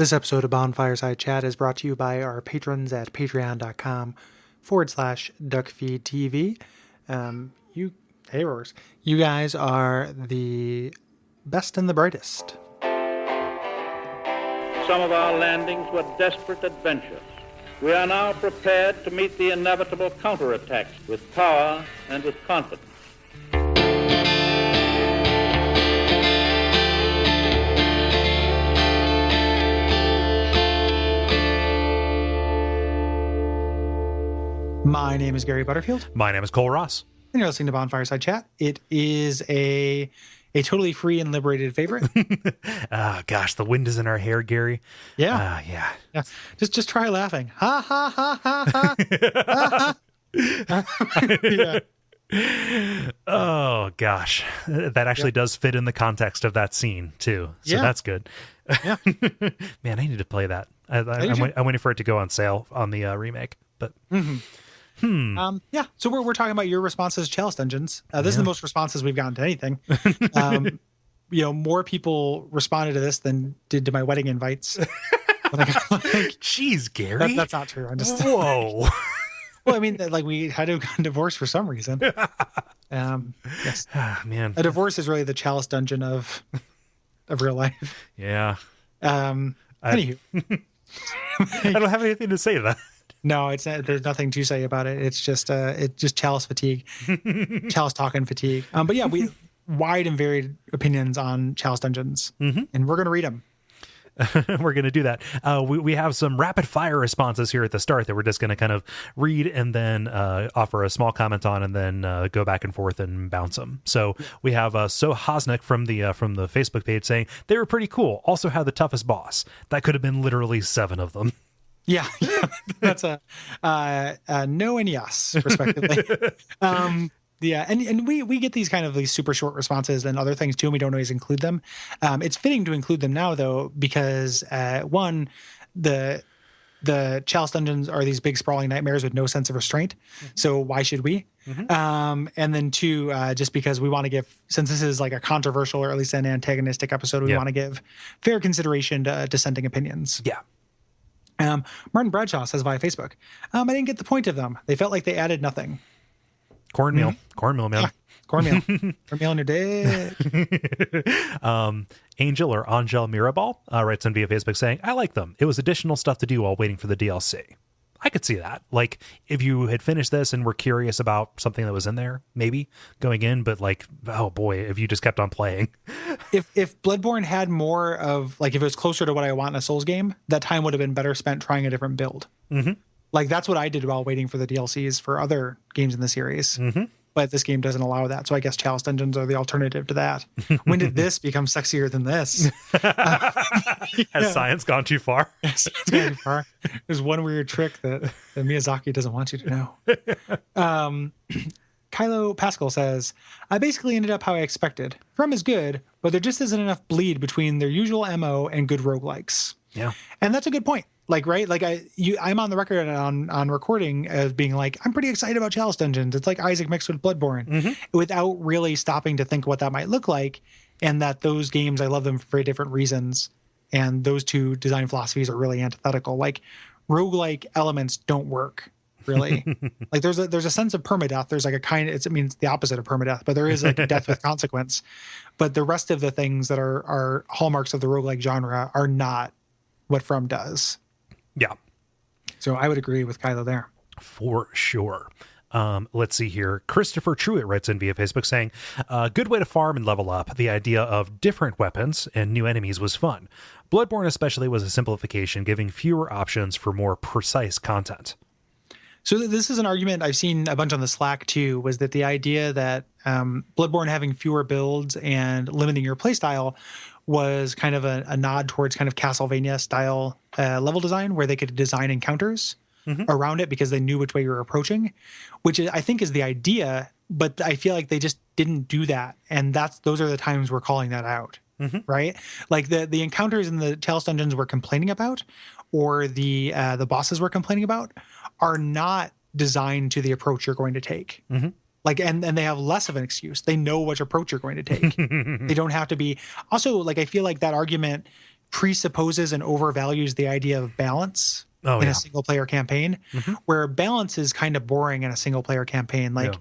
This episode of Bonfireside Chat is brought to you by our patrons at patreon.com/Duckfeed.tv. Hey, Roars. You guys are the best and the brightest. Some of our landings were desperate adventures. We are now prepared to meet the inevitable counterattacks with power and with confidence. My name is Gary Butterfield. My name is Kole Ross. And you're listening to Bonfireside Chat. It is a totally free and liberated favorite. Gosh, the wind is in our hair, Gary. Yeah. Yeah. Just try laughing. Ha, ha, ha, ha, ha. Ha, ha. Yeah. Oh, gosh. That actually does fit in the context of that scene, too. So that's good. Yeah. Man, I need to play that. I'm waiting for it to go on sale on the remake. But So we're talking about your responses to Chalice Dungeons. This is the most responses we've gotten to anything. More people responded to this than did to my wedding invites. Jeez, Gary. That's not true. I'm just whoa. Well, I mean, like we had to have gotten divorced for some reason. Yes. Man, a divorce is really the Chalice Dungeon of real life. Yeah. Anywho, I don't have anything to say to that. No, it's not, there's nothing to say about it. It's just Chalice fatigue, Chalice talking fatigue. But yeah, we wide and varied opinions on Chalice Dungeons, and we're gonna read them. We're going to do that. We have some rapid fire responses here at the start that we're just going to kind of read and then offer a small comment on, and then go back and forth and bounce them. So we have So Hosnick from the Facebook page saying they were pretty cool. Also had the toughest boss. That could have been literally 7 of them. Yeah, that's a no and yes, respectively. Yeah, and we get these kind of these super short responses and other things too, and we don't always include them. It's fitting to include them now, though, because one, the Chalice Dungeons are these big sprawling nightmares with no sense of restraint. So why should we? And then two, just because we want to give, since this is like a controversial or at least an antagonistic episode, we want to give fair consideration to dissenting opinions. Yeah. Martin Bradshaw says via Facebook, I didn't get the point of them. They felt like they added nothing. Cornmeal, man. Yeah, cornmeal. Cornmeal in your dick. Angel or Angel Mirabal writes in via Facebook saying, I like them. It was additional stuff to do while waiting for the DLC. I could see that. Like, if you had finished this and were curious about something that was in there, maybe going in, but like, oh boy, if you just kept on playing. If Bloodborne had more of, like, if it was closer to what I want in a Souls game, that time would have been better spent trying a different build. Like, that's what I did while waiting for the DLCs for other games in the series. But this game doesn't allow that. So I guess Chalice Dungeons are the alternative to that. When did this become sexier than this? Has science gone too far? Yes, it's gone too far. There's one weird trick that Miyazaki doesn't want you to know. Kylo Pascal says, I basically ended up how I expected. From is good, but there just isn't enough bleed between their usual MO and good roguelikes. Yeah. And that's a good point. Like, right? Like I'm on the record on recording as being like, I'm pretty excited about Chalice Dungeons. It's like Isaac mixed with Bloodborne without really stopping to think what that might look like. And that those games, I love them for very different reasons. And those two design philosophies are really antithetical. Like, roguelike elements don't work, really. Like, there's a sense of permadeath. There's like a kind of, it means the opposite of permadeath, but there is like a death with consequence. But the rest of the things that are hallmarks of the roguelike genre are not what From does. Yeah. So I would agree with Kylo there. For sure. Let's see here. Christopher Truitt writes in via Facebook saying, good way to farm and level up. The idea of different weapons and new enemies was fun. Bloodborne especially was a simplification, giving fewer options for more precise content. So this is an argument I've seen a bunch on the Slack too, was that the idea that Bloodborne having fewer builds and limiting your playstyle was kind of a nod towards kind of Castlevania style level design, where they could design encounters around it because they knew which way you were approaching, which I think is the idea, but I feel like they just didn't do that. And those are the times we're calling that out, right? Like the encounters in the Chalice Dungeons we're complaining about, or the bosses we're complaining about, are not designed to the approach you're going to take. Like, and they have less of an excuse. They know which approach you're going to take. They don't have to be. Also, like, I feel like that argument presupposes and overvalues the idea of balance in a single player campaign, where balance is kind of boring in a single player campaign. Like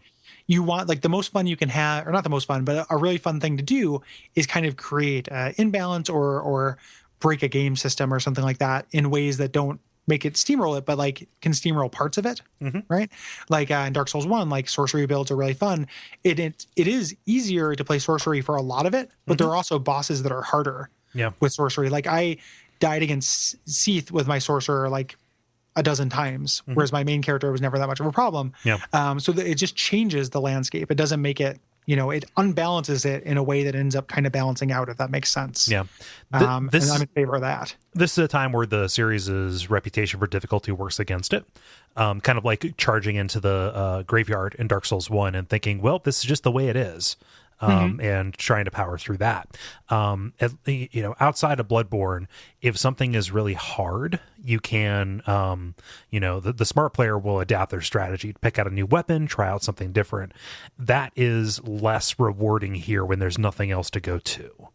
you want, like the most fun you can have, or not the most fun, but a really fun thing to do is kind of create imbalance or break a game system or something like that in ways that don't make it steamroll it, but like can steamroll parts of it, right? Like in Dark Souls 1, like sorcery builds are really fun. It is easier to play sorcery for a lot of it, but there are also bosses that are harder with sorcery. Like I died against Seath with my sorcerer like a dozen times, whereas my main character was never that much of a problem. So it just changes the landscape. It doesn't make it, it unbalances it in a way that ends up kind of balancing out, if that makes sense. And I'm in favor of that. This is a time where the series' reputation for difficulty works against it. Kind of like charging into the graveyard in Dark Souls 1 and thinking, well, this is just the way it is. And trying to power through that. Outside of Bloodborne, if something is really hard, you can, the smart player will adapt their strategy, pick out a new weapon, try out something different. That is less rewarding here when there's nothing else to go to.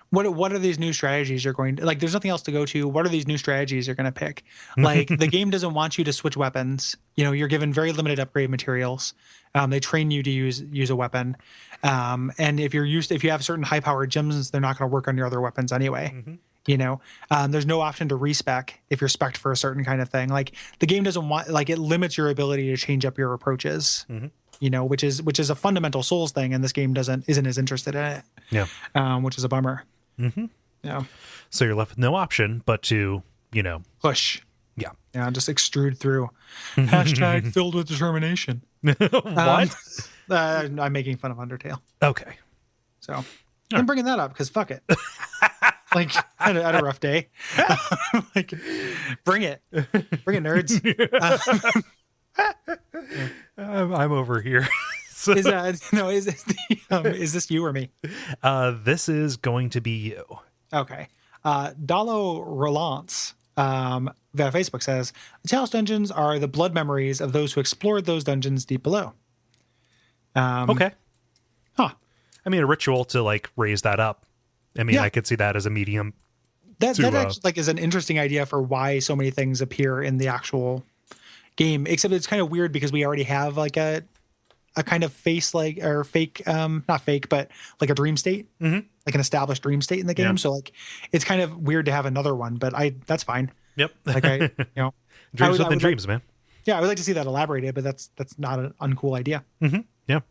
What are these new strategies you're going to, like, there's nothing else to go to. What are these new strategies you're going to pick? Like, the game doesn't want you to switch weapons. You're given very limited upgrade materials. They train you to use a weapon. And if you have certain high powered gems, they're not going to work on your other weapons anyway. There's no option to respec if you're spec'd for a certain kind of thing. Like the game doesn't want, like, it limits your ability to change up your approaches, which is a fundamental Souls thing. And this game isn't as interested in it. Which is a bummer. So you're left with no option but to, push. Just extrude through. Hashtag filled with determination. What? I'm making fun of Undertale. Okay. So I'm bringing that up because fuck it. Like, I had a rough day. Like, bring it, nerds. I'm over here. So. Is this you or me? This is going to be you. Okay. Dalo Relance via Facebook says, the Chalice Dungeons are the blood memories of those who explored those dungeons deep below. Okay. I mean, a ritual to like raise that up. I mean, I could see that as a medium. That actually like is an interesting idea for why so many things appear in the actual game. Except it's kind of weird because we already have like a kind of face like or fake, not fake, but like a dream state, like an established dream state in the game. So like it's kind of weird to have another one, but that's fine. Yep. Like dreams within dreams, man. Yeah, I would like to see that elaborated, but that's not an uncool idea. Yeah.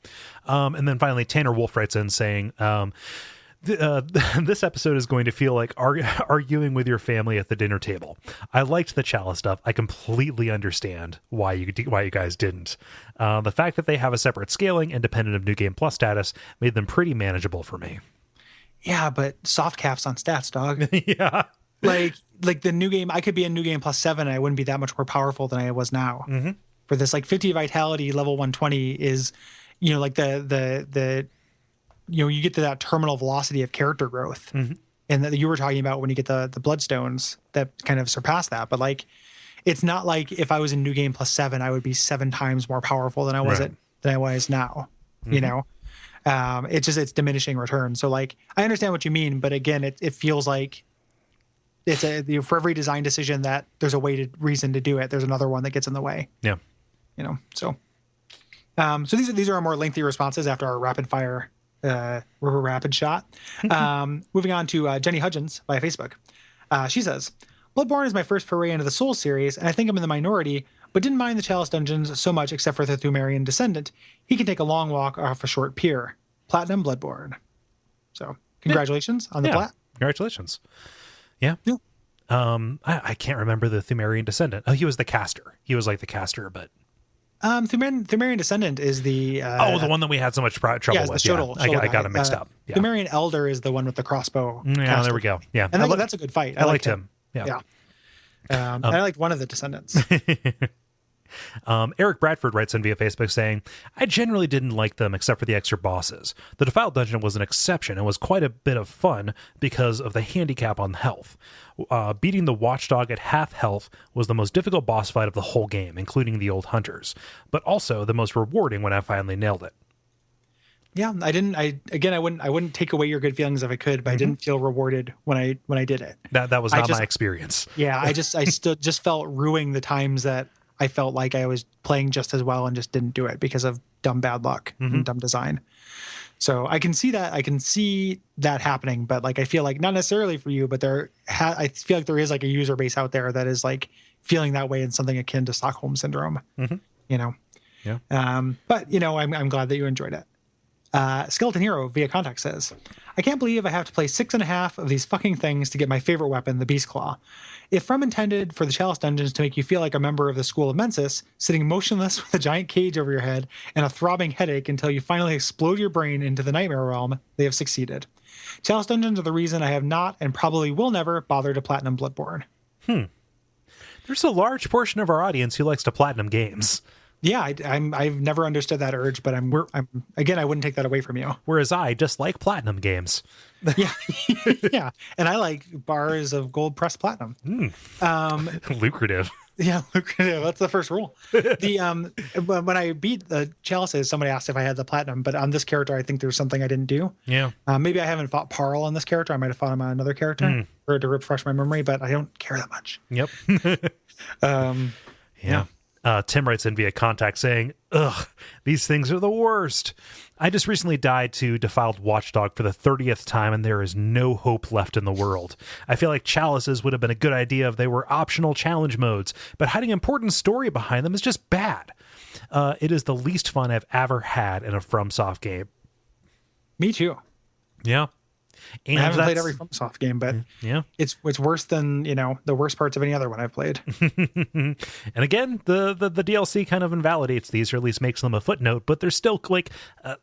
And then finally, Tanner Wolf writes in saying, this episode is going to feel like arguing with your family at the dinner table. I liked the Chalice stuff. I completely understand why you guys didn't. The fact that they have a separate scaling independent of New Game Plus status made them pretty manageable for me. Yeah, but soft caps on stats, dog. Yeah. Like the new game, I could be in New Game Plus 7 and I wouldn't be that much more powerful than I was now. For this, like 50 vitality, level 120 is, like the you get to that terminal velocity of character growth. And that you were talking about when you get the bloodstones that kind of surpass that. But like, it's not like if I was in New Game Plus 7, I would be 7 times more powerful than I was now. It's diminishing return. So like, I understand what you mean, but again, it feels like it's for every design decision that there's a reason to do it, there's another one that gets in the way. Yeah. So these are our more lengthy responses after our rapid fire rapid shot. Moving on to Jenny Hudgens via Facebook. She says, Bloodborne is my first foray into the Souls series, and I think I'm in the minority, but didn't mind the Chalice Dungeons so much except for the Thumerian Descendant. He can take a long walk off a short pier. Platinum Bloodborne. So congratulations on the plat. Congratulations. Yeah. I can't remember the Thumerian Descendant. Oh, he was the caster. He was like the caster, but Thumerian Descendant is the the one that we had so much trouble with. I got him mixed up. Yeah. Thumerian Elder is the one with the crossbow. Yeah, caster. There we go. Yeah, and that's a good fight. I liked him. Yeah. I liked one of the Descendants. Eric Bradford writes in via Facebook saying, I generally didn't like them except for the extra bosses. The Defiled Dungeon was an exception and was quite a bit of fun because of the handicap on health. Beating the Watchdog at half health was the most difficult boss fight of the whole game, including the old hunters, but also the most rewarding when I finally nailed it. Yeah, I wouldn't take away your good feelings if I could, but I didn't feel rewarded when I did it. That was not my experience. Yeah, I still just felt ruining the times that I felt like I was playing just as well and just didn't do it because of dumb bad luck and dumb design. So I can see that happening, but like I feel like not necessarily for you, but I feel like there is like a user base out there that is like feeling that way in something akin to Stockholm syndrome. You know. Yeah. But you know, I'm glad that you enjoyed it. Skeleton Hero via contact says, I can't believe I have to play 6.5 of these fucking things to get my favorite weapon, the Beast Claw. If from intended for the Chalice Dungeons to make you feel like a member of the School of Mensis, sitting motionless with a giant cage over your head and a throbbing headache until you finally explode your brain into the nightmare realm, they have succeeded. Chalice Dungeons are the reason I have not and probably will never bother to platinum Bloodborne. There's a large portion of our audience who likes to platinum games. Yeah, I've never understood that urge, but I'm again, I wouldn't take that away from you. Whereas I just like platinum games. Yeah, yeah, and I like bars of gold pressed platinum. Lucrative. Yeah, lucrative. That's the first rule. When I beat the Chalices, somebody asked if I had the platinum, but on this character, I think there's something I didn't do. Yeah. Maybe I haven't fought Parl on this character. I might have fought him on another character or to refresh my memory, but I don't care that much. Yep. Yeah. Tim writes in via contact saying, ugh, these things are the worst. I just recently died to Defiled Watchdog for the 30th time, and there is no hope left in the world. I feel like Chalices would have been a good idea if they were optional challenge modes, but hiding important story behind them is just bad. It is the least fun I've ever had in a FromSoft game. Me too. Yeah. And I haven't played every FromSoft game, but yeah, it's worse than, you know, the worst parts of any other one I've played. And again, the DLC kind of invalidates these, or at least makes them a footnote, but there's still like a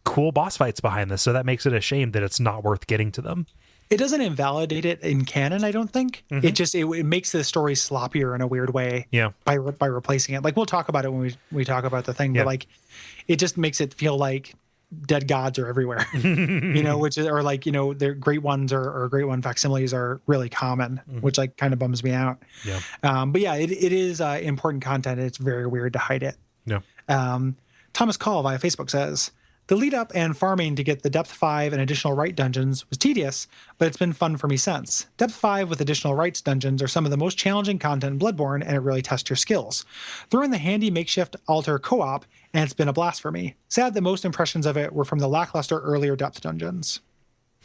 cool boss fights behind this, so that makes it a shame that it's not worth getting to them. It doesn't invalidate it in canon, I don't think. It just it makes the story sloppier in a weird way. Yeah, by replacing it. Like we'll talk about it when we talk about the thing, but like it just makes it feel like dead gods are everywhere, you know, which is, or like, you know, their great ones or great one facsimiles are really common, which like kind of bums me out. Yeah. But yeah, it is important content. It's very weird to hide it. Yeah. Thomas Call via Facebook says, the lead up and farming to get the Depth 5 and additional right dungeons was tedious, but it's been fun for me since. Depth 5 with additional rights dungeons are some of the most challenging content in Bloodborne, and it really tests your skills. Throw in the handy makeshift altar co-op, and it's been a blast for me. Sad that most impressions of it were from the lackluster earlier depth dungeons.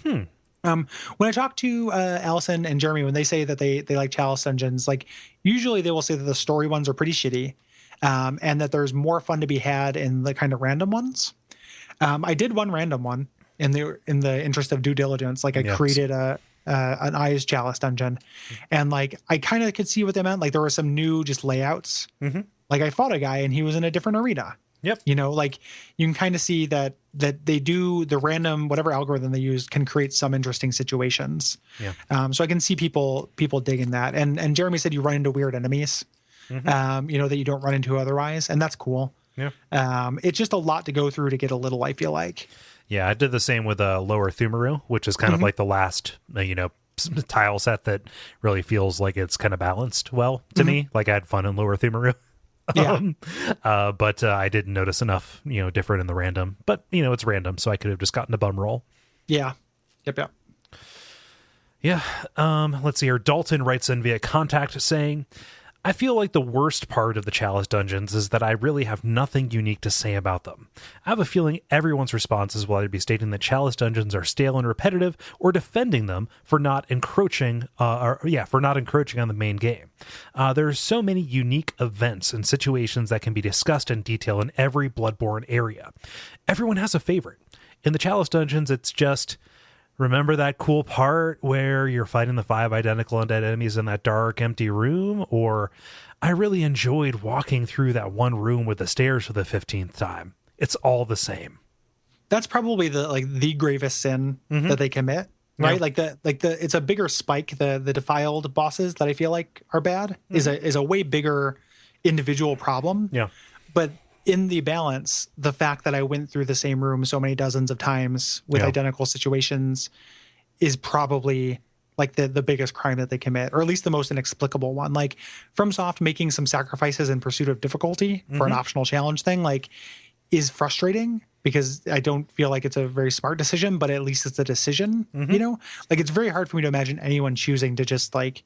When I talk to Allison and Jeremy, when they say that they like Chalice Dungeons, like usually they will say that the story ones are pretty shitty, and that there's more fun to be had in the kind of random ones. I did one random one in the interest of due diligence. Like I created an Eyes Chalice dungeon, and like I kind of could see what they meant. Like there were some new just layouts. Like I fought a guy and he was in a different arena. Yep. You know, like you can kind of see that they do the random, whatever algorithm they use can create some interesting situations. Yeah. So I can see people digging that. And Jeremy said you run into weird enemies, you know, that you don't run into otherwise. And that's cool. Yeah. It's just a lot to go through to get a little, I feel like. Yeah. I did the same with Lower Thumaru, which is kind of like the last, you know, tile set that really feels like it's kind of balanced well to me. Like I had fun in Lower Thumaru. Yeah. But I didn't notice enough, you know, different in the random. But, you know, it's random, so I could have just gotten a bum roll. Yeah. Yep. Yeah. Let's see here. Dalton writes in via contact saying, I feel like the worst part of the Chalice Dungeons is that I really have nothing unique to say about them. I have a feeling everyone's responses will either be stating that Chalice Dungeons are stale and repetitive, or defending them for not encroaching, on the main game. There are so many unique events and situations that can be discussed in detail in every Bloodborne area. Everyone has a favorite. In the Chalice Dungeons, it's just, remember that cool part where you're fighting the 5 identical undead enemies in that dark, empty room? Or, I really enjoyed walking through that one room with the stairs for the 15th time. It's all the same. That's probably the gravest sin that they commit, right? Yeah. It's a bigger spike. The defiled bosses that I feel like are bad is a way bigger individual problem. Yeah. But in the balance, the fact that I went through the same room so many dozens of times with identical situations is probably like the biggest crime that they commit, or at least the most inexplicable one. Like FromSoft making some sacrifices in pursuit of difficulty for an optional challenge thing, like, is frustrating. because I don't feel like it's a very smart decision, but at least it's a decision, you know? Like, it's very hard for me to imagine anyone choosing to just like,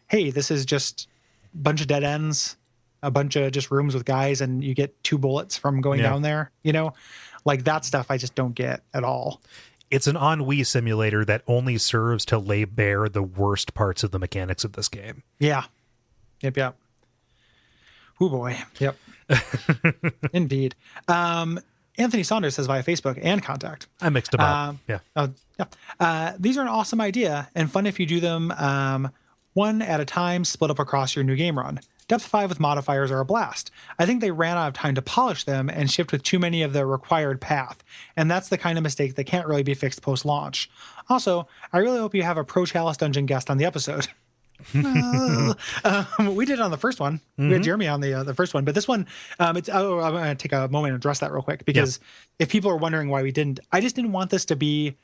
hey, this is just a bunch of dead ends, a bunch of just rooms with guys, and you get 2 bullets from going down there, you know? Like, that stuff I just don't get at all. It's an ennui simulator that only serves to lay bare the worst parts of the mechanics of this game. Yeah. Yep. Oh boy. Yep. Indeed. Anthony Saunders says via Facebook and contact. I mixed them up. These are an awesome idea and fun if you do them one at a time, split up across your new game run. Depth 5 with modifiers are a blast. I think they ran out of time to polish them and shipped with too many of the required path, and that's the kind of mistake that can't really be fixed post-launch. Also, I really hope you have a pro Chalice Dungeon guest on the episode. We did it on the first one. We had Jeremy on the first one, but this one, I'm going to take a moment and address that real quick, because if people are wondering why we didn't, I just didn't want this to be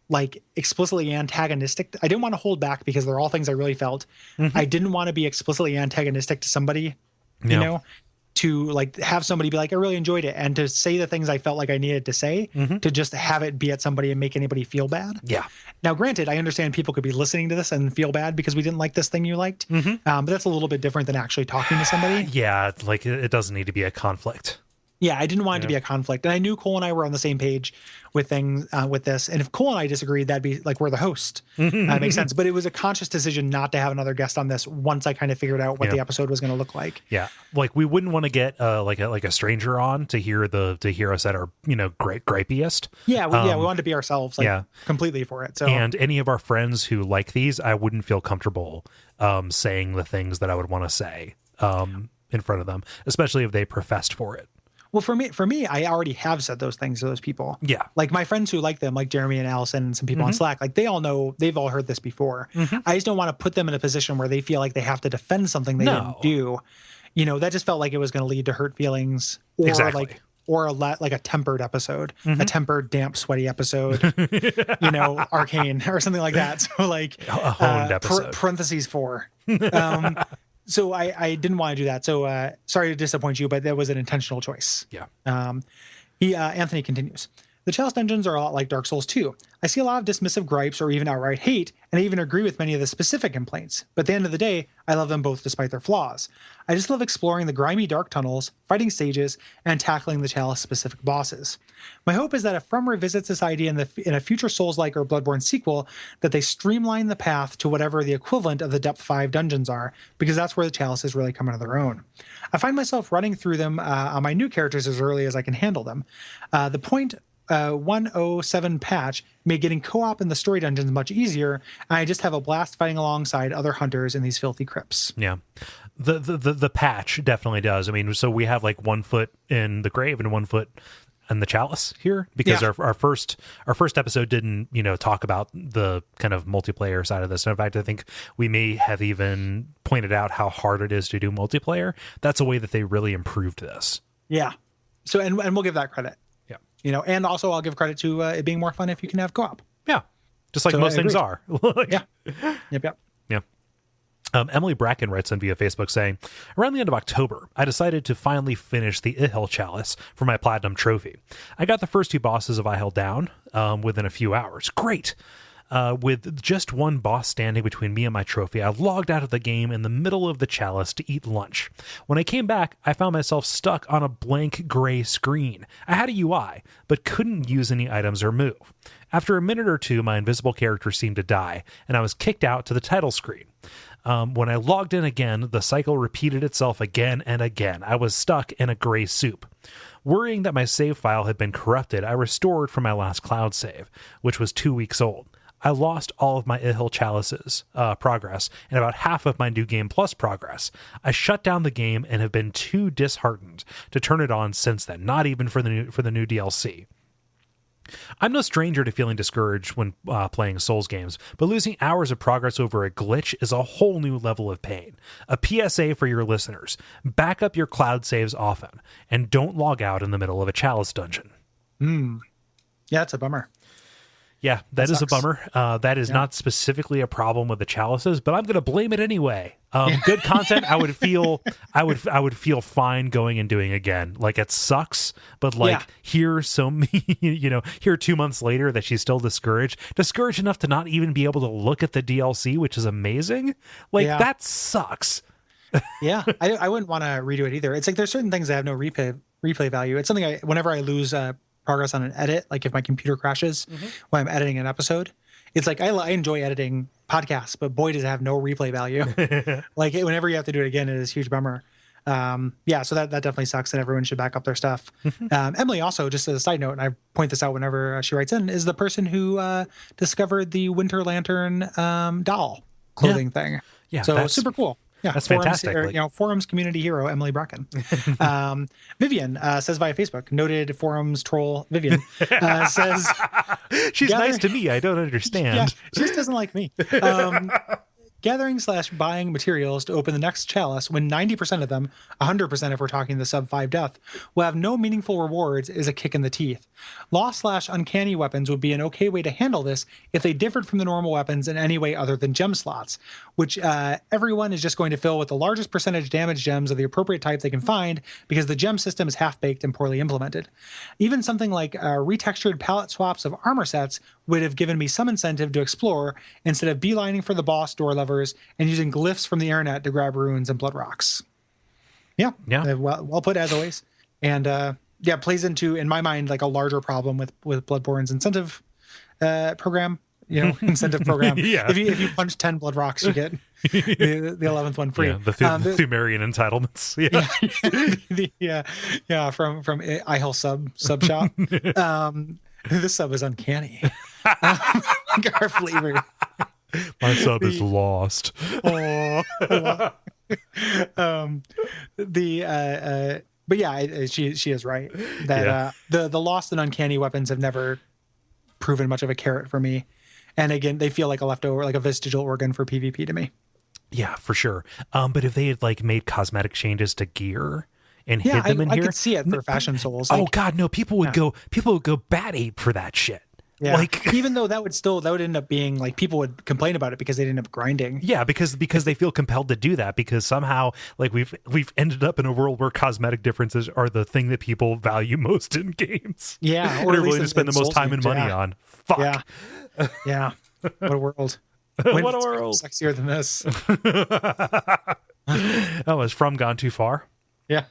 like explicitly antagonistic. I didn't want to hold back because they're all things I really felt. I didn't want to be explicitly antagonistic to somebody, you know, to like have somebody be like, I really enjoyed it, and to say the things I felt like I needed to say, to just have it be at somebody and make anybody feel bad. Yeah. Now, granted, I understand people could be listening to this and feel bad because we didn't like this thing you liked, but that's a little bit different than actually talking to somebody. Yeah, like it doesn't need to be a conflict. Yeah, I didn't want it to be a conflict. And I knew Cole and I were on the same page with things with this. And if Cole and I disagreed, that'd be like, we're the host. That makes sense. But it was a conscious decision not to have another guest on this once I kind of figured out what the episode was going to look like. Yeah. Like, we wouldn't want to get like a stranger on to hear us at our, gripiest. Yeah, we wanted to be ourselves completely for it. So, and any of our friends who like these, I wouldn't feel comfortable saying the things that I would want to say in front of them, especially if they professed for it. Well, for me, I already have said those things to those people. Yeah. Like my friends who like them, like Jeremy and Allison and some people on Slack, like they all know, they've all heard this before. I just don't want to put them in a position where they feel like they have to defend something they didn't do. You know, that just felt like it was going to lead to hurt feelings, or like a tempered episode, a tempered, damp, sweaty episode, arcane or something like that. So like a honed episode. Parentheses 4. So I didn't want to do that. So sorry to disappoint you, but that was an intentional choice. Yeah. Anthony continues. The Chalice Dungeons are a lot like Dark Souls 2. I see a lot of dismissive gripes or even outright hate, and I even agree with many of the specific complaints. But at the end of the day, I love them both despite their flaws. I just love exploring the grimy dark tunnels, fighting stages, and tackling the Chalice-specific bosses. My hope is that if From revisits this idea in a future Souls-like or Bloodborne sequel, that they streamline the path to whatever the equivalent of the Depth 5 dungeons are, because that's where the Chalice is really coming to their own. I find myself running through them on my new characters as early as I can handle them. The point 107 patch made getting co-op in the story dungeons much easier, and I just have a blast fighting alongside other hunters in these filthy crypts. Yeah. The patch definitely does. I mean, so we have like 1 foot in the grave and 1 foot in the Chalice here, because our first episode didn't, talk about the kind of multiplayer side of this. And in fact, I think we may have even pointed out how hard it is to do multiplayer. That's a way that they really improved this. Yeah. So, and we'll give that credit. And also I'll give credit to it being more fun if you can have co-op. Yeah. Just like most things are. Yeah. Yep. Yeah. Emily Bracken writes in via Facebook saying, around the end of October, I decided to finally finish the Ihel Chalice for my Platinum Trophy. I got the first 2 bosses of Ihel down within a few hours. Great. With just 1 boss standing between me and my trophy, I logged out of the game in the middle of the Chalice to eat lunch. When I came back, I found myself stuck on a blank gray screen. I had a UI, but couldn't use any items or move. After a minute or 2, my invisible character seemed to die, and I was kicked out to the title screen. When I logged in again, the cycle repeated itself again and again. I was stuck in a gray soup. Worrying that my save file had been corrupted, I restored from my last cloud save, which was 2 weeks old. I lost all of my Ihel Chalice's progress and about half of my New Game Plus progress. I shut down the game and have been too disheartened to turn it on since then, not even for the new DLC. I'm no stranger to feeling discouraged when playing Souls games, but losing hours of progress over a glitch is a whole new level of pain. A PSA for your listeners: back up your cloud saves often, and don't log out in the middle of a Chalice dungeon. Yeah, it's a bummer. Yeah, that is a sucks. bummer. That is not specifically a problem with the chalices, but I'm going to blame it anyway. Good content, I would feel fine going and doing again. Like, it sucks, but like here 2 months later that she's still discouraged enough to not even be able to look at the DLC, which is amazing. Like that sucks. Yeah, I wouldn't want to redo it either. It's like there's certain things that have no replay value. It's something whenever I lose progress on an edit, like if my computer crashes when I'm editing an episode, it's like I enjoy editing podcasts, but boy, does it have no replay value. Like whenever you have to do it again, it is a huge bummer. So that definitely sucks, and everyone should back up their stuff. Emily also, just as a side note, and I point this out whenever she writes in, is the person who discovered the Winter Lantern doll clothing thing. Yeah, so super cool. Yeah, that's forums, fantastic. Forums community hero Emily Bracken. Vivian says via Facebook, noted forums troll Vivian says she's nice to me. I don't understand. Yeah, she just doesn't like me. Gathering/buying materials to open the next chalice when 90% of them, 100% if we're talking the sub 5 death, will have no meaningful rewards is a kick in the teeth. Law/uncanny weapons would be an okay way to handle this if they differed from the normal weapons in any way other than gem slots, which everyone is just going to fill with the largest percentage damage gems of the appropriate type they can find because the gem system is half-baked and poorly implemented. Even something like retextured palette swaps of armor sets would have given me some incentive to explore instead of beelining for the boss door levers and using glyphs from the internet to grab runes and blood rocks. Yeah. Well put, as always. And plays into, in my mind, like a larger problem with Bloodborne's incentive program. Incentive program. If you punch 10 blood rocks, you get the 11th one free. The Thumerian entitlements. From iHealth sub shop. This sub is uncanny. Our flavor. My sub is lost. But yeah, she is right that the lost and uncanny weapons have never proven much of a carrot for me. And again, they feel like a leftover, like a vestigial organ for PvP to me. Yeah, for sure. But if they had like made cosmetic changes to gear and hid them in here, I could see it for Fashion Souls. God, no! People would go bat ape for that shit. Yeah. Like, even though that would end up being like, people would complain about it because they'd end up grinding. Yeah, because they feel compelled to do that because somehow like we've ended up in a world where cosmetic differences are the thing that people value most in games. Yeah, or willing to spend the most time and money on. Fuck. Yeah. What a world. What a world. Sexier than this. Is From gone too far? Yeah.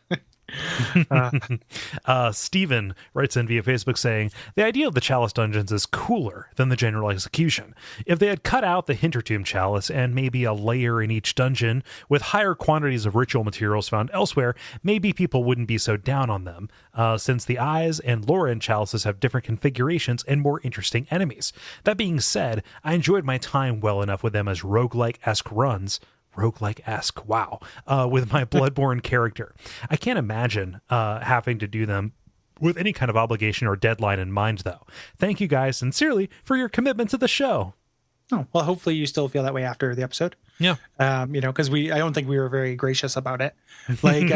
Steven writes in via Facebook saying, the idea of the Chalice Dungeons is cooler than the general execution. If they had cut out the Hintertomb Chalice and maybe a layer in each dungeon with higher quantities of ritual materials found elsewhere, maybe people wouldn't be so down on them, since the Eyes and Lauren Chalices have different configurations and more interesting enemies. That being said, I enjoyed my time well enough with them as roguelike-esque runs. Roguelike-esque, wow, with my Bloodborne character. I can't imagine having to do them with any kind of obligation or deadline in mind, though. Thank you guys sincerely for your commitment to the show. Oh, well, hopefully you still feel that way after the episode. Yeah. Because I don't think we were very gracious about it. Like,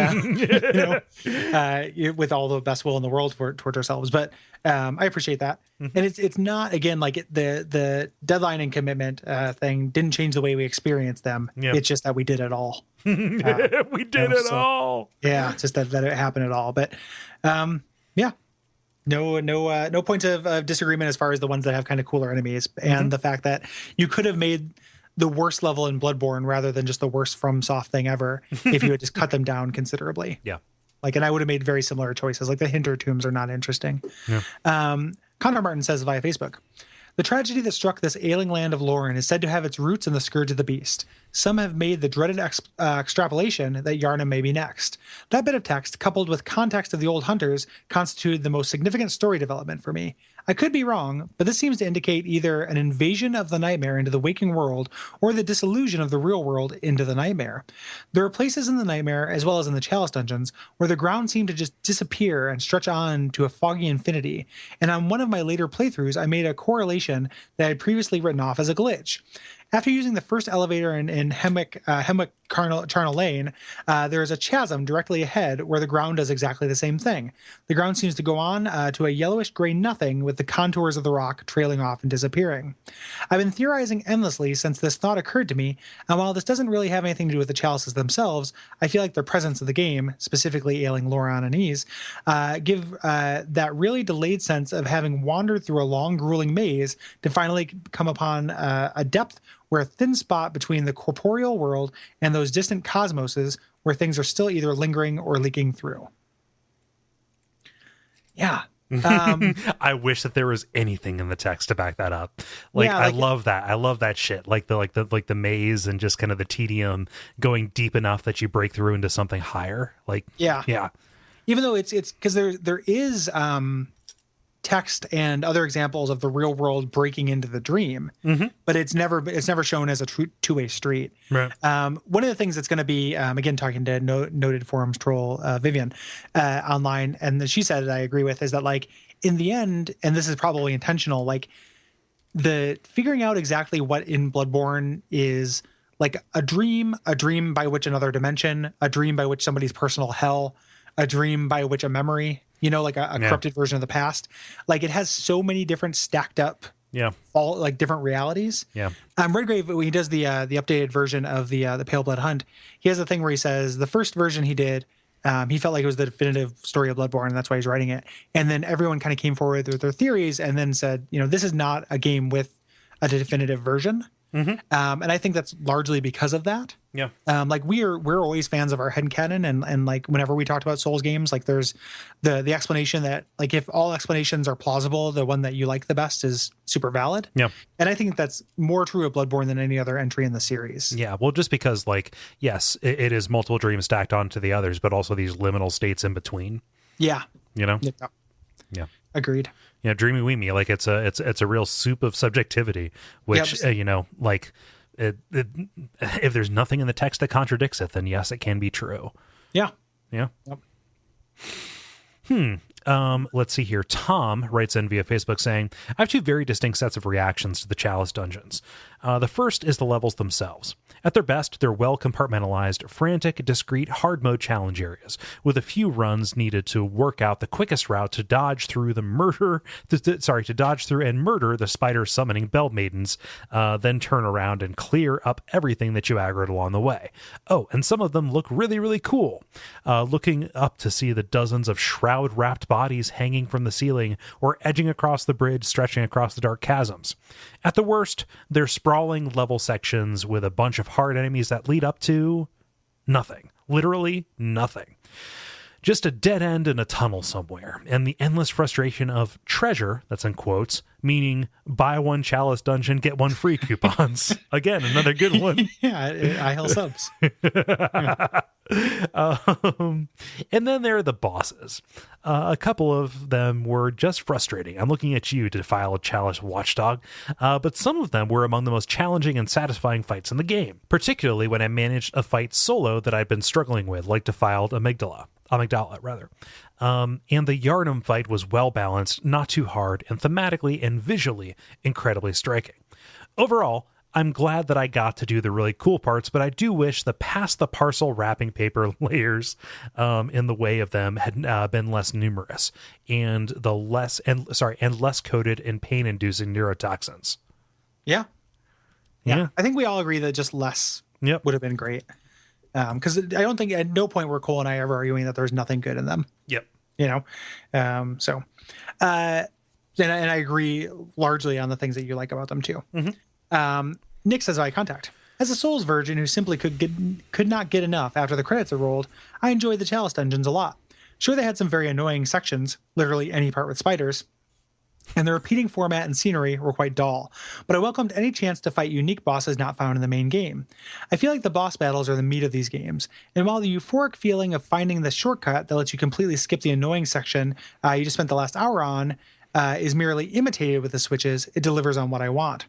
with all the best will in the world towards ourselves. But I appreciate that. Mm-hmm. And it's not, again, like the deadline and commitment thing didn't change the way we experienced them. Yep. It's just that we did it all. We did it all. Yeah, it's just that it happened at all. But no point of disagreement as far as the ones that have kind of cooler enemies, and the fact that you could have made the worst level in Bloodborne rather than just the worst FromSoft thing ever if you had just cut them down considerably. Yeah. And I would have made very similar choices. Like the Hintertombs are not interesting. Yeah. Connor Martin says via Facebook, the tragedy that struck this ailing land of Lauren is said to have its roots in the Scourge of the Beast. Some have made the dreaded extrapolation that Yarnum may be next. That bit of text, coupled with context of the old hunters, constituted the most significant story development for me. I could be wrong, but this seems to indicate either an invasion of the nightmare into the waking world or the disillusion of the real world into the nightmare. There are places in the nightmare, as well as in the Chalice Dungeons, where the ground seemed to just disappear and stretch on to a foggy infinity, and on one of my later playthroughs I made a correlation that I had previously written off as a glitch. After using the first elevator in Hemwick Charnel Lane, there is a chasm directly ahead where the ground does exactly the same thing. The ground seems to go on to a yellowish gray nothing with the contours of the rock trailing off and disappearing. I've been theorizing endlessly since this thought occurred to me, and while this doesn't really have anything to do with the chalices themselves, I feel like their presence in the game, specifically ailing Laura and Anise, give that really delayed sense of having wandered through a long, grueling maze to finally come upon a depth where a thin spot between the corporeal world and those distant cosmoses where things are still either lingering or leaking through. Yeah. I wish that there was anything in the text to back that up. I love that. I love that shit. Like the maze and just kind of the tedium going deep enough that you break through into something higher. Yeah. Even though it's because there is text and other examples of the real world breaking into the dream, but it's never shown as a true two-way street. Right. One of the things that's going to be, again, talking to noted forums troll Vivian online, and she said, I agree with, is that like in the end, and this is probably intentional, like the figuring out exactly what in Bloodborne is like a dream by which another dimension, a dream by which somebody's personal hell, a dream by which a memory, like a corrupted version of the past. Like it has so many different stacked up, different realities. Yeah. Redgrave, when he does the updated version of the Pale Blood Hunt, he has a thing where he says the first version he did, he felt like it was the definitive story of Bloodborne, and that's why he's writing it. And then everyone kind of came forward with their theories and then said, this is not a game with a definitive version. And I think that's largely because of that. Yeah. We're always fans of our headcanon, and like whenever we talked about Souls games, like there's the explanation that like if all explanations are plausible, the one that you like the best is super valid. Yeah. And I think that's more true of Bloodborne than any other entry in the series. Yeah. Well, just because yes, it is multiple dreams stacked onto the others, but also these liminal states in between. Yeah. Yeah. Agreed. Yeah, dreamy weemy, like it's a real soup of subjectivity, which if there's nothing in the text that contradicts it, then yes, it can be true. Yeah. Yep. Let's see here. Tom writes in via Facebook saying, I have two very distinct sets of reactions to the Chalice Dungeons. The first is the levels themselves. At their best, they're well compartmentalized, frantic, discrete, hard mode challenge areas, with a few runs needed to work out the quickest route to dodge through and murder the spider summoning bell maidens, then turn around and clear up everything that you aggroed along the way. Oh, and some of them look really, really cool. Looking up to see the dozens of shroud-wrapped bodies hanging from the ceiling or edging across the bridge, stretching across the dark chasms. At the worst, they're sprawling level sections with a bunch of hard enemies that lead up to nothing. Literally nothing. Just a dead end in a tunnel somewhere, and the endless frustration of treasure, that's in quotes, meaning buy one Chalice Dungeon, get one free coupons. Again, another good one. Yeah, IHL subs. And then there are the bosses. A couple of them were just frustrating. I'm looking at you, Defiled Chalice Watchdog, but some of them were among the most challenging and satisfying fights in the game, particularly when I managed a fight solo that I'd been struggling with, like Defiled Amygdala. And the Yharnam fight was well balanced, not too hard, and thematically and visually incredibly striking. Overall, I'm glad that I got to do the really cool parts, but I do wish the past the parcel wrapping paper layers in the way of them had been less numerous and less coated in pain-inducing neurotoxins. Yeah. I think we all agree that just less would have been great. Because I don't think at no point were Cole and I ever arguing that there's nothing good in them. Yep. And I agree largely on the things that you like about them too. Nick says eye contact. As a Souls virgin who simply could not get enough after the credits are rolled, I enjoyed the Chalice Dungeons a lot. Sure, they had some very annoying sections, literally any part with spiders, and the repeating format and scenery were quite dull, but I welcomed any chance to fight unique bosses not found in the main game. I feel like the boss battles are the meat of these games, and while the euphoric feeling of finding the shortcut that lets you completely skip the annoying section you just spent the last hour on is merely imitated with the switches, it delivers on what I want.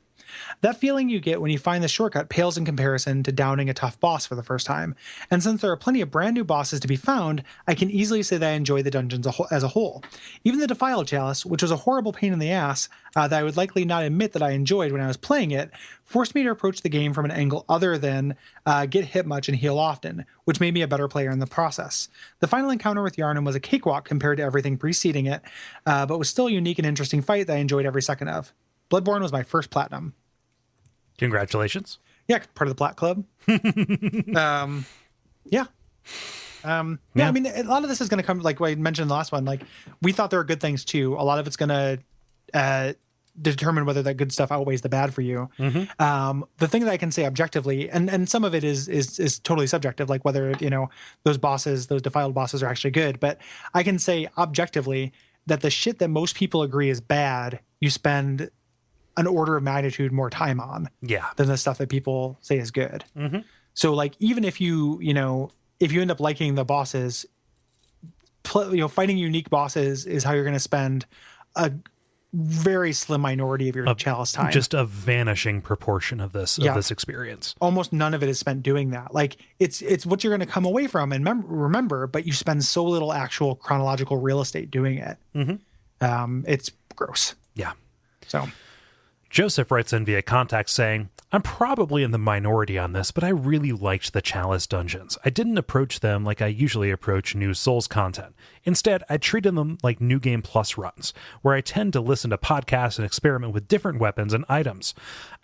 That feeling you get when you find the shortcut pales in comparison to downing a tough boss for the first time. And since there are plenty of brand new bosses to be found, I can easily say that I enjoy the dungeons as a whole. Even the Defiled Chalice, which was a horrible pain in the ass that I would likely not admit that I enjoyed when I was playing it, forced me to approach the game from an angle other than get hit much and heal often, which made me a better player in the process. The final encounter with Yharnam was a cakewalk compared to everything preceding it, but was still a unique and interesting fight that I enjoyed every second of. Bloodborne was my first platinum. Congratulations. Yeah, part of the Plat Club. Yeah. I mean, a lot of this is going to come, like I mentioned in the last one, like we thought there were good things too. A lot of it's going to determine whether that good stuff outweighs the bad for you. The thing that I can say objectively, and some of it is totally subjective, like whether, those defiled bosses are actually good. But I can say objectively that the shit that most people agree is bad, you spend an order of magnitude more time on than the stuff that people say is good. So like, even if you end up liking the bosses, fighting unique bosses is how you're going to spend a very slim minority of your Chalice time. Just a vanishing proportion of this experience. Almost none of it is spent doing that. Like it's what you're going to come away from and remember, but you spend so little actual chronological real estate doing it. It's gross. Yeah. So Joseph writes in via contact saying, I'm probably in the minority on this, but I really liked the Chalice Dungeons. I didn't approach them like I usually approach new Souls content. Instead, I treated them like New Game Plus runs, where I tend to listen to podcasts and experiment with different weapons and items.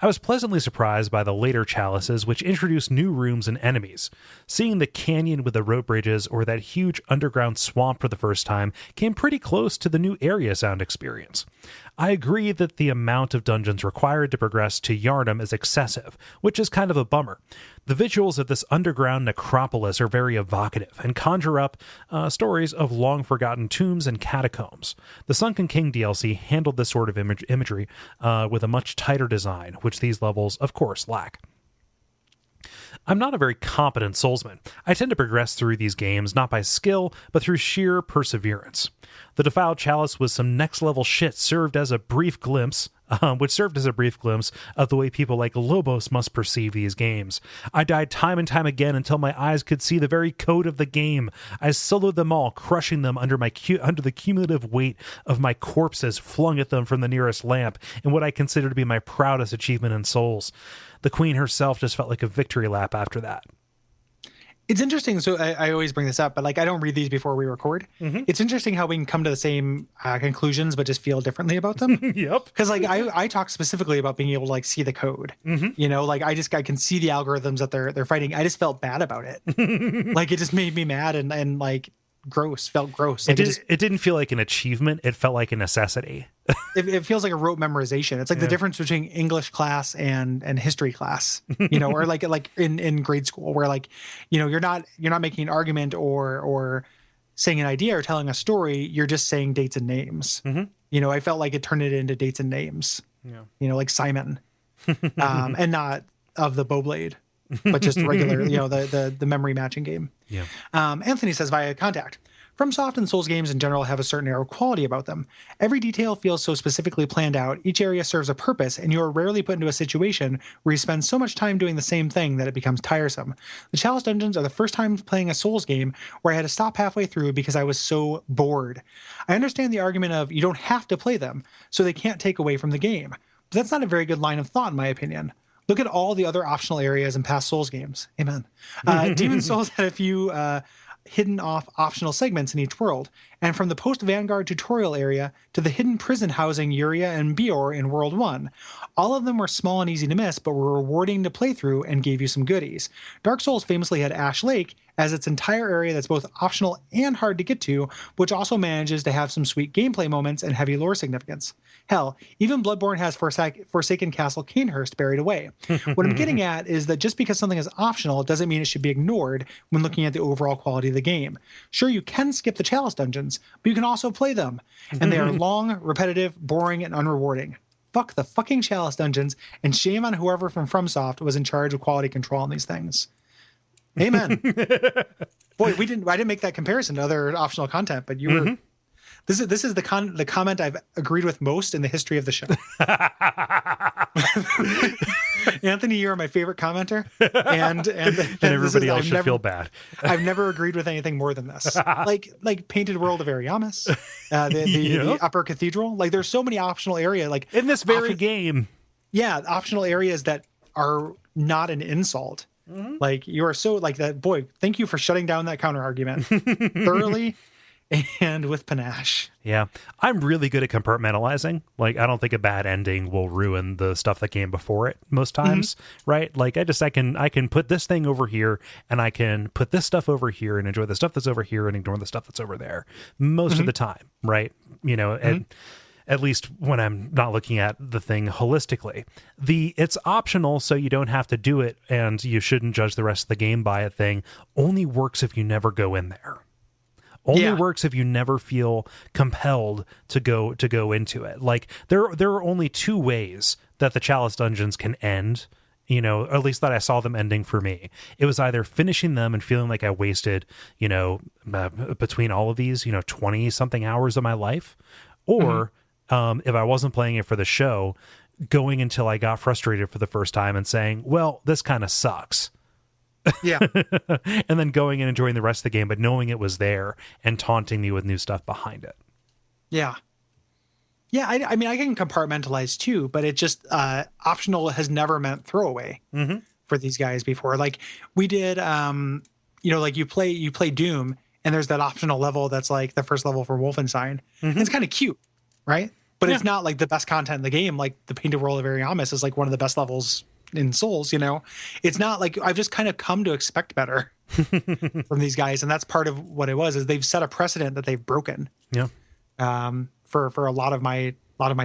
I was pleasantly surprised by the later Chalices, which introduced new rooms and enemies. Seeing the canyon with the rope bridges or that huge underground swamp for the first time came pretty close to the new area sound experience. I agree that the amount of dungeons required to progress to Yharnam is excessive, which is kind of a bummer. The visuals of this underground necropolis are very evocative and conjure up stories of long-forgotten tombs and catacombs. The Sunken King DLC handled this sort of imagery with a much tighter design, which these levels, of course, lack. I'm not a very competent soulsman. I tend to progress through these games not by skill, but through sheer perseverance. The Defiled Chalice was some next-level shit served as a brief glimpse of the way people like Lobos must perceive these games. I died time and time again until my eyes could see the very code of the game. I soloed them all, crushing them under the cumulative weight of my corpses flung at them from the nearest lamp in what I consider to be my proudest achievement in Souls. The Queen herself just felt like a victory lap after that. It's interesting. So I always bring this up, but like I don't read these before we record. It's interesting how we can come to the same conclusions, but just feel differently about them. Yep. Because like I talk specifically about being able to like see the code. Like I can see the algorithms that they're fighting. I just felt bad about it. Like it just made me mad and like felt gross. Like it didn't feel like an achievement. It felt like a necessity. It feels like a rote memorization. It's like the difference between English class and history class, or like in grade school where like, you're not making an argument or saying an idea or telling a story. You're just saying dates and names. I felt like it turned it into dates and names, like Simon, and not of the Bowblade, but just regular, the memory matching game. Yeah. Anthony says via contact, FromSoft and Souls games in general have a certain air of quality about them. Every detail feels so specifically planned out, each area serves a purpose, and you are rarely put into a situation where you spend so much time doing the same thing that it becomes tiresome. The Chalice Dungeons are the first time playing a Souls game where I had to stop halfway through because I was so bored. I understand the argument of you don't have to play them, so they can't take away from the game. But that's not a very good line of thought in my opinion. Look at all the other optional areas in past Souls games. Amen. Demon's Souls had a few hidden off optional segments in each world, and from the post-Vanguard tutorial area to the hidden prison housing Yuria and Bior in World 1. All of them were small and easy to miss, but were rewarding to play through and gave you some goodies. Dark Souls famously had Ash Lake as its entire area that's both optional and hard to get to, which also manages to have some sweet gameplay moments and heavy lore significance. Hell, even Bloodborne has Forsaken Castle Canehurst buried away. What I'm getting at is that just because something is optional doesn't mean it should be ignored when looking at the overall quality of the game. Sure, you can skip the Chalice Dungeons, but you can also play them, and they are long, repetitive, boring, and unrewarding. Fuck the fucking Chalice Dungeons, and shame on whoever from FromSoft was in charge of quality control on these things. Amen. Boy, I didn't make that comparison to other optional content, but you were This is the comment I've agreed with most in the history of the show. Anthony, you're my favorite commenter, and everybody else should feel bad. I've never agreed with anything more than this. Like Painted World of Ariamis, the Upper Cathedral. Like there's so many optional area like in this very game. Yeah, optional areas that are not an insult. Mm-hmm. Like you are so like that. Boy, thank you for shutting down that counter argument thoroughly and with panache. Yeah, I'm really good at compartmentalizing. Like, I don't think a bad ending will ruin the stuff that came before it most times, right? Like, I can put this thing over here, and I can put this stuff over here, and enjoy the stuff that's over here, and ignore the stuff that's over there most of the time, right? You know, and at least when I'm not looking at the thing holistically. It's optional, so you don't have to do it, and you shouldn't judge the rest of the game by a thing. Only works if you never go in there. Only works if you never feel compelled to go into it. Like there are only two ways that the Chalice Dungeons can end, you know, or at least that I saw them ending for me. It was either finishing them and feeling like I wasted, you know, between all of these, you know, 20 something hours of my life, or if I wasn't playing it for the show, going until I got frustrated for the first time and saying, well, this kind of sucks. Yeah. And then going and enjoying the rest of the game, but knowing it was there and taunting me with new stuff behind it. Yeah. Yeah. I mean, I can compartmentalize too, but it just, optional has never meant throwaway for these guys before. Like we did, you know, like you play Doom and there's that optional level that's like the first level for Wolfenstein. And it's kind of cute, right? But it's not like the best content in the game. Like the Painted World of Ariamis is like one of the best levels in Souls, you know. It's not like I've just kind of come to expect better from these guys, and that's part of what it was. Is they've set a precedent that they've broken. Yeah. For a lot of my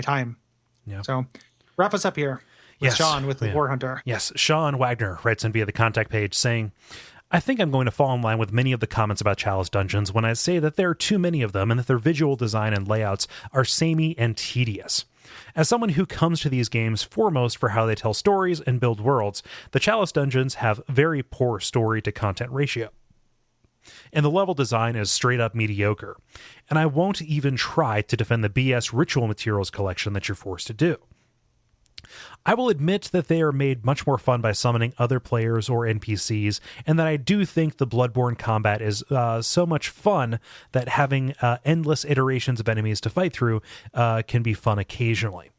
time. Yeah. So wrap us up here with Sean with the War Hunter. Yes, Sean Wagner writes in via the contact page saying, I think I'm going to fall in line with many of the comments about Chalice Dungeons when I say that there are too many of them and that their visual design and layouts are samey and tedious. As someone who comes to these games foremost for how they tell stories and build worlds, the Chalice Dungeons have very poor story-to-content ratio. And the level design is straight up mediocre. And I won't even try to defend the BS ritual materials collection that you're forced to do. I will admit that they are made much more fun by summoning other players or NPCs, and that I do think the Bloodborne combat is so much fun that having endless iterations of enemies to fight through can be fun occasionally.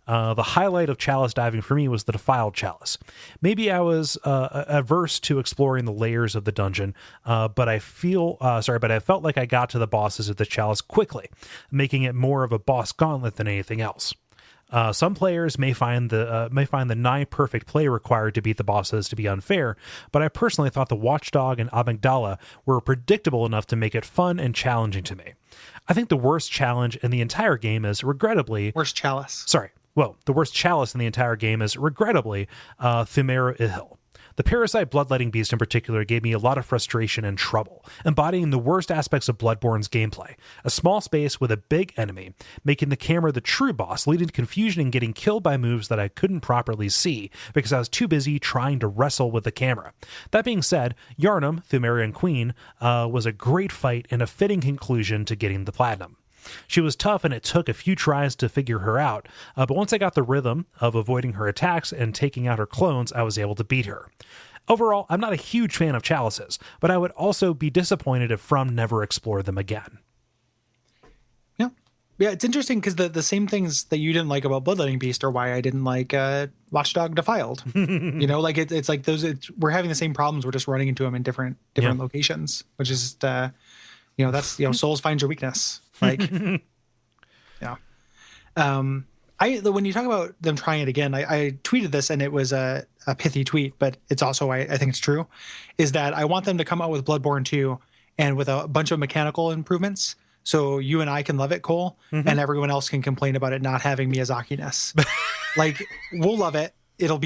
The highlight of Chalice diving for me was the Defiled Chalice. Maybe I was averse to exploring the layers of the dungeon, but I felt like I got to the bosses of the Chalice quickly, making it more of a boss gauntlet than anything else. Some players may find the nigh perfect play required to beat the bosses to be unfair, but I personally thought the Watchdog and Amygdala were predictable enough to make it fun and challenging to me. I think the worst challenge in the entire game is regrettably... Worst chalice. Sorry. Well, the worst chalice in the entire game is regrettably Thumera Ihil. The parasite bloodletting beast in particular gave me a lot of frustration and trouble, embodying the worst aspects of Bloodborne's gameplay. A small space with a big enemy, making the camera the true boss, leading to confusion and getting killed by moves that I couldn't properly see because I was too busy trying to wrestle with the camera. That being said, Yharnam, Thumerian Queen, was a great fight and a fitting conclusion to getting the platinum. She was tough and it took a few tries to figure her out, but once I got the rhythm of avoiding her attacks and taking out her clones, I was able to beat her. Overall, I'm not a huge fan of chalices, but I would also be disappointed if From never explored them again. Yeah, it's interesting because the same things that you didn't like about Bloodletting Beast are why I didn't like Watchdog Defiled. You know, like it's like those. We're having the same problems. We're just running into them in different locations, which is you know, that's, you know, Souls finds your weakness. Like, yeah. When you talk about them trying it again, I tweeted this and it was a pithy tweet, but it's also, I think it's true, is that I want them to come out with Bloodborne 2 and with a bunch of mechanical improvements. So you and I can love it, Cole, and everyone else can complain about it not having Miyazaki-ness. Like, we'll love it. It'll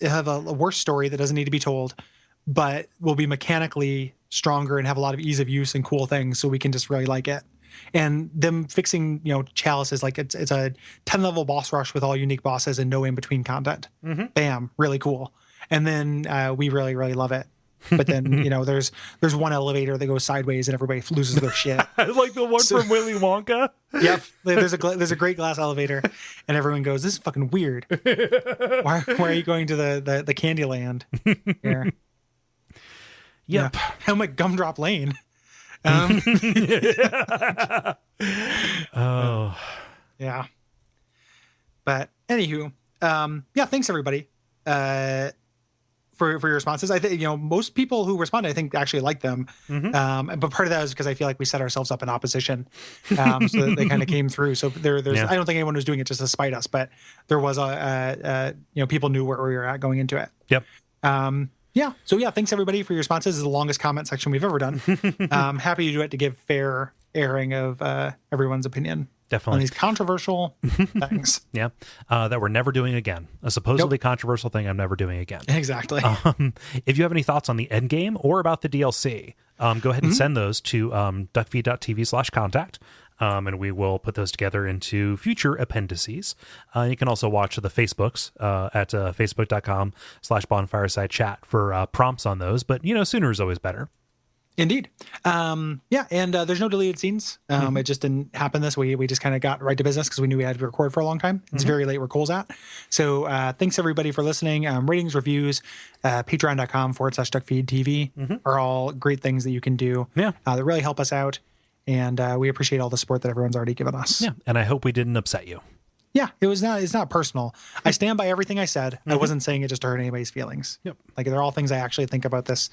have a worse story that doesn't need to be told, but will be mechanically stronger and have a lot of ease of use and cool things, so we can just really like it. And them fixing, you know, Chalice is like it's a 10-level boss rush with all unique bosses and no in-between content. Bam, really cool. And then we really, really love it. But then, there's one elevator that goes sideways and everybody loses their shit. Like the one from Willy Wonka. Yep. There's a great glass elevator and everyone goes, this is fucking weird. Why are you going to the candy land here? Yep. Yeah. I'm like Gumdrop Lane. Oh. Yeah. But anywho, thanks everybody for your responses. I think most people who responded, I think, actually like them. But part of that is because I feel like we set ourselves up in opposition, so that they kind of came through. So there's I don't think anyone was doing it just to spite us, but there was people knew where we were at going into it. Yep. So thanks everybody for your responses. This is the longest comment section we've ever done. Happy to do it to give fair airing of everyone's opinion. Definitely. On these controversial things. Yeah. That we're never doing again. A supposedly controversial thing I'm never doing again. Exactly. If you have any thoughts on the end game or about the DLC, go ahead and send those to duckfeed.tv/contact. And we will put those together into future appendices. You can also watch the Facebooks at facebook.com/bonfireside chat for prompts on those. But, sooner is always better. Indeed. And there's no deleted scenes. It just didn't happen this way. We just kind of got right to business because we knew we had to record for a long time. It's very late where Cole's at. So thanks everybody for listening. Ratings, reviews, patreon.com/DuckFeed.tv are all great things that you can do. Yeah. That really help us out. And we appreciate all the support that everyone's already given us. Yeah. And I hope we didn't upset you. Yeah, it's not personal. I stand by everything I said. I wasn't saying it just to hurt anybody's feelings. Yep. Like they're all things I actually think about this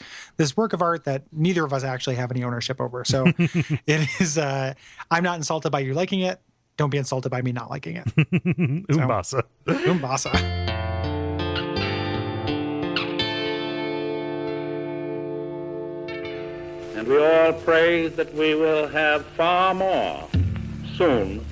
work of art that neither of us actually have any ownership over. So it is, I'm not insulted by you liking it. Don't be insulted by me not liking it. Umbasa. Umbasa. And we all pray that we will have far more soon